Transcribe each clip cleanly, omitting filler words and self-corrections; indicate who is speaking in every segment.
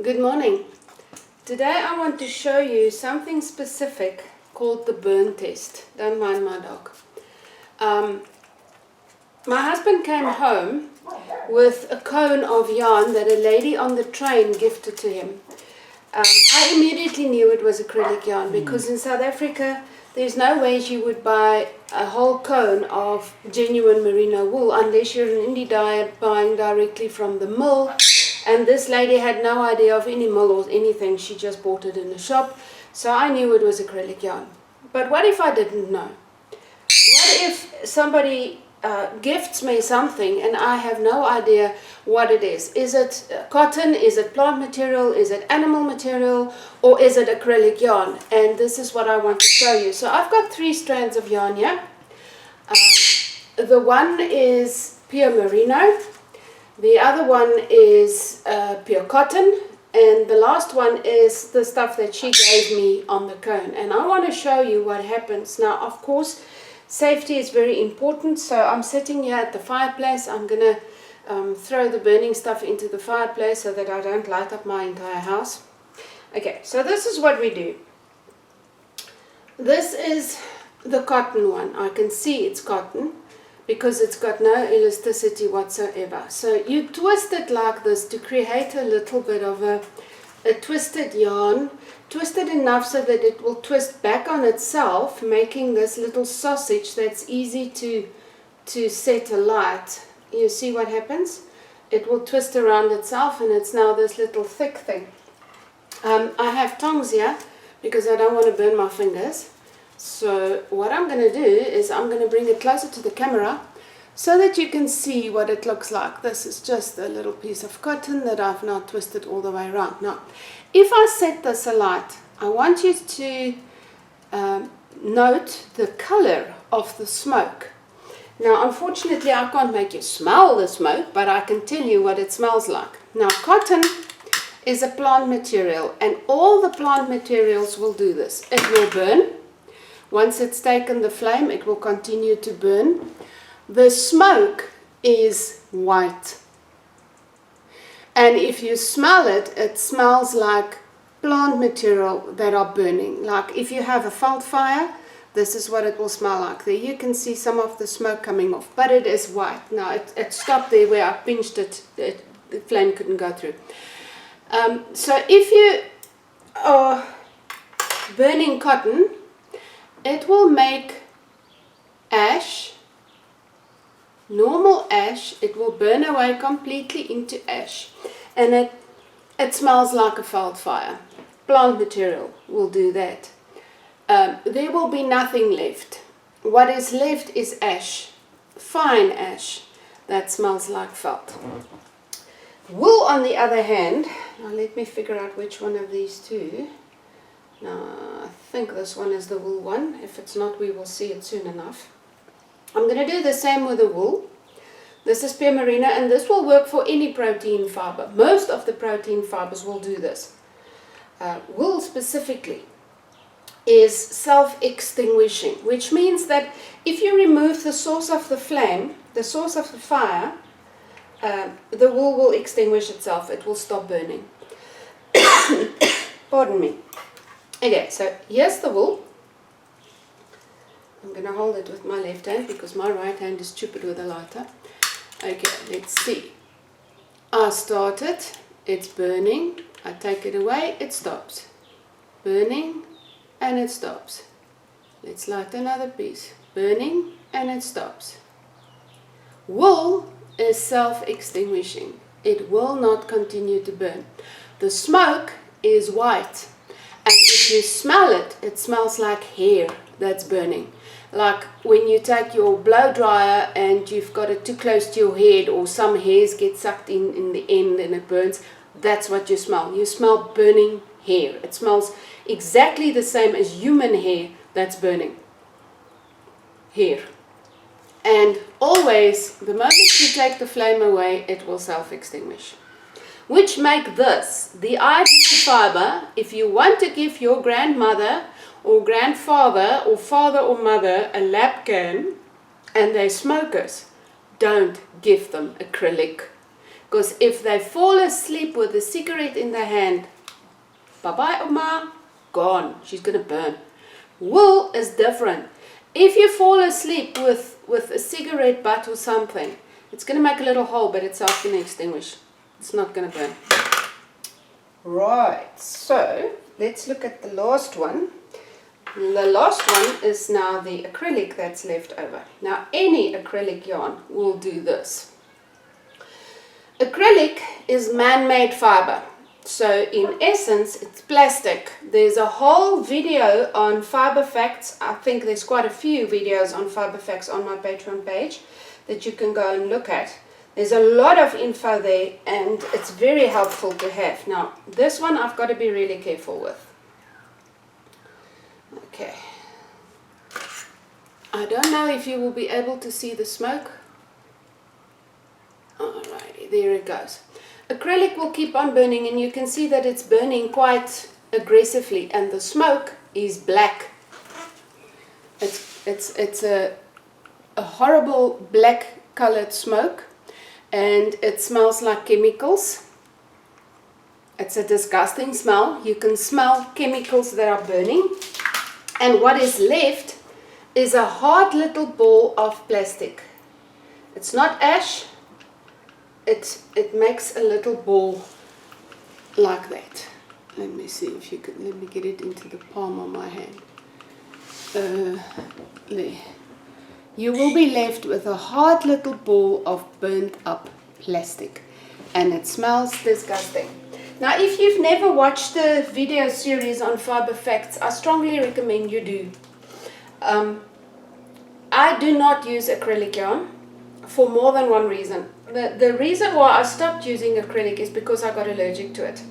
Speaker 1: Good morning. Today I want to show you something specific called the burn test. Don't mind my dog. My husband came home with a cone of yarn that a lady on the train gifted to him. I immediately knew it was acrylic yarn because in South Africa there's no way you would buy a whole cone of genuine merino wool unless you're an indie dyer buying directly from the mill. And this lady had no idea of any mill or anything. She just bought it in a shop. So I knew it was acrylic yarn. But what if I didn't know? What if somebody gifts me something and I have no idea what it is? Is it cotton? Is it plant material? Is it animal material? Or is it acrylic yarn? And this is what I want to show you. So I've got 3 strands of yarn here. The one is pure merino. The other one is pure cotton, and the last one is the stuff that she gave me on the cone. And I want to show you what happens. Now, of course, safety is very important, so I'm sitting here at the fireplace. I'm going to throw the burning stuff into the fireplace so that I don't light up my entire house. Okay, so this is what we do. This is the cotton one. I can see it's cotton, because it's got no elasticity whatsoever. So you twist it like this to create a little bit of a twisted yarn, twisted enough so that it will twist back on itself, making this little sausage that's easy to set alight. You see what happens? It will twist around itself and it's now this little thick thing. I have tongs here because I don't want to burn my fingers. So what I'm going to do is I'm going to bring it closer to the camera so that you can see what it looks like. This is just a little piece of cotton that I've now twisted all the way around. Now, if I set this alight, I want you to note the color of the smoke. Now, unfortunately, I can't make you smell the smoke, but I can tell you what it smells like. Now, cotton is a plant material, and all the plant materials will do this. It will burn. Once it's taken the flame, it will continue to burn. The smoke is white. And if you smell it, it smells like plant material that are burning. Like if you have a veld fire, this is what it will smell like. There you can see some of the smoke coming off, but it is white. Now it stopped there where I pinched it, the flame couldn't go through. So if you are burning cotton, it will make ash, normal ash. It will burn away completely into ash, and it smells like a veld fire. Plant material will do that. There will be nothing left. What is left is ash, fine ash, that smells like veld. Wool, on the other hand, now let me figure out which one of these two. Now, I think this one is the wool one. If it's not, we will see it soon enough. I'm going to do the same with the wool. This is pure merino, and this will work for any protein fiber. Most of the protein fibers will do this. Wool specifically is self-extinguishing, which means that if you remove the source of the flame, the source of the fire, the wool will extinguish itself. It will stop burning. Pardon me. Okay, so here's the wool. I'm going to hold it with my left hand because my right hand is stupid with a lighter. Okay, let's see. I start it, it's burning. I take it away, it stops. Burning, and it stops. Let's light another piece. Burning, and it stops. Wool is self-extinguishing. It will not continue to burn. The smoke is white. And if you smell it, it smells like hair that's burning. Like when you take your blow dryer and you've got it too close to your head, or some hairs get sucked in the end and it burns. That's what you smell. You smell burning hair. It smells exactly the same as human hair that's burning. Hair. And always, the moment you take the flame away, it will self-extinguish. Which make this the ideal fiber if you want to give your grandmother or grandfather or father or mother a lap can and they're smokers. Don't give them acrylic. Because if they fall asleep with a cigarette in their hand, bye-bye, Oma, gone. She's going to burn. Wool is different. If you fall asleep with a cigarette butt or something, it's going to make a little hole, but it's not going to extinguish. It's not going to burn. Right, so let's look at the last one. The last one is now the acrylic that's left over. Now, any acrylic yarn will do this. Acrylic is man-made fiber. So in essence, it's plastic. There's a whole video on Fiber Facts. I think there's quite a few videos on Fiber Facts on my Patreon page that you can go and look at. There's a lot of info there and it's very helpful to have. Now, this one I've got to be really careful with. Okay. I don't know if you will be able to see the smoke. Alrighty, there it goes. Acrylic will keep on burning and you can see that it's burning quite aggressively and the smoke is black. It's a horrible black colored smoke and it smells like chemicals. It's a disgusting smell. You can smell chemicals that are burning, and what is left is a hard little ball of plastic. It's not ash. It makes a little ball like that. Let me see if you could, let me get it into the palm of my hand. There. You will be left with a hard little ball of burnt up plastic and it smells disgusting. Now, if you've never watched the video series on Fiber Facts, I strongly recommend you do. I do not use acrylic yarn for more than one reason. The reason why I stopped using acrylic is because I got allergic to it.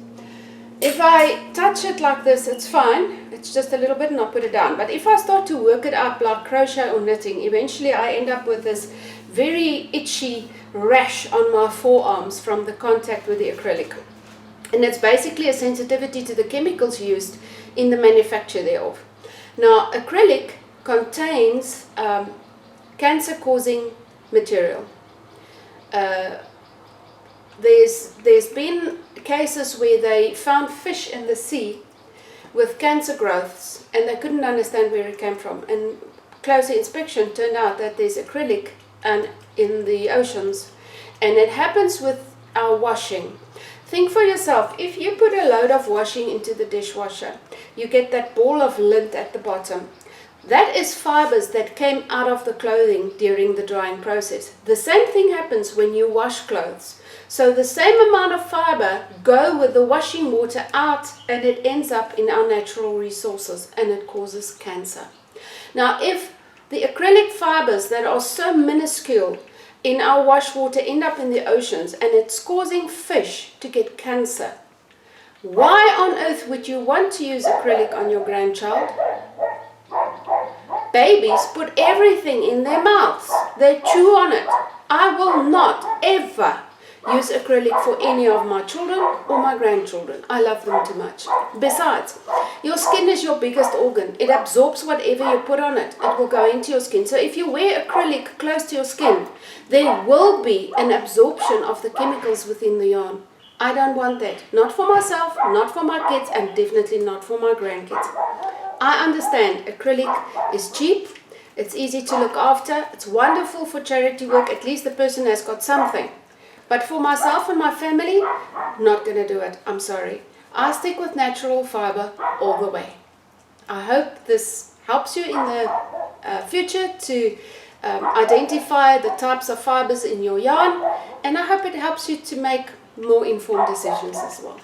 Speaker 1: If I touch it like this, it's fine. It's just a little bit and I'll put it down. But if I start to work it up like crochet or knitting, eventually I end up with this very itchy rash on my forearms from the contact with the acrylic. And it's basically a sensitivity to the chemicals used in the manufacture thereof. Now, acrylic contains cancer-causing material. There's been cases where they found fish in the sea with cancer growths and they couldn't understand where it came from, and closer inspection turned out that there's acrylic in the oceans, and it happens with our washing. Think for yourself, if you put a load of washing into the dishwasher, you get that ball of lint at the bottom. That is fibers that came out of the clothing during the drying process. The same thing happens when you wash clothes. So the same amount of fiber go with the washing water out and it ends up in our natural resources and it causes cancer. Now, if the acrylic fibers that are so minuscule in our wash water end up in the oceans and it's causing fish to get cancer, why on earth would you want to use acrylic on your grandchild? Babies put everything in their mouths. They chew on it. I will not ever use acrylic for any of my children or my grandchildren. I love them too much. Besides, your skin is your biggest organ. It absorbs whatever you put on it. It will go into your skin. So if you wear acrylic close to your skin, there will be an absorption of the chemicals within the yarn. I don't want that. Not for myself, not for my kids, and definitely not for my grandkids. I understand acrylic is cheap, it's easy to look after, it's wonderful for charity work, at least the person has got something. But for myself and my family, not going to do it, I'm sorry. I stick with natural fiber all the way. I hope this helps you in the future to identify the types of fibers in your yarn, and I hope it helps you to make more informed decisions as well.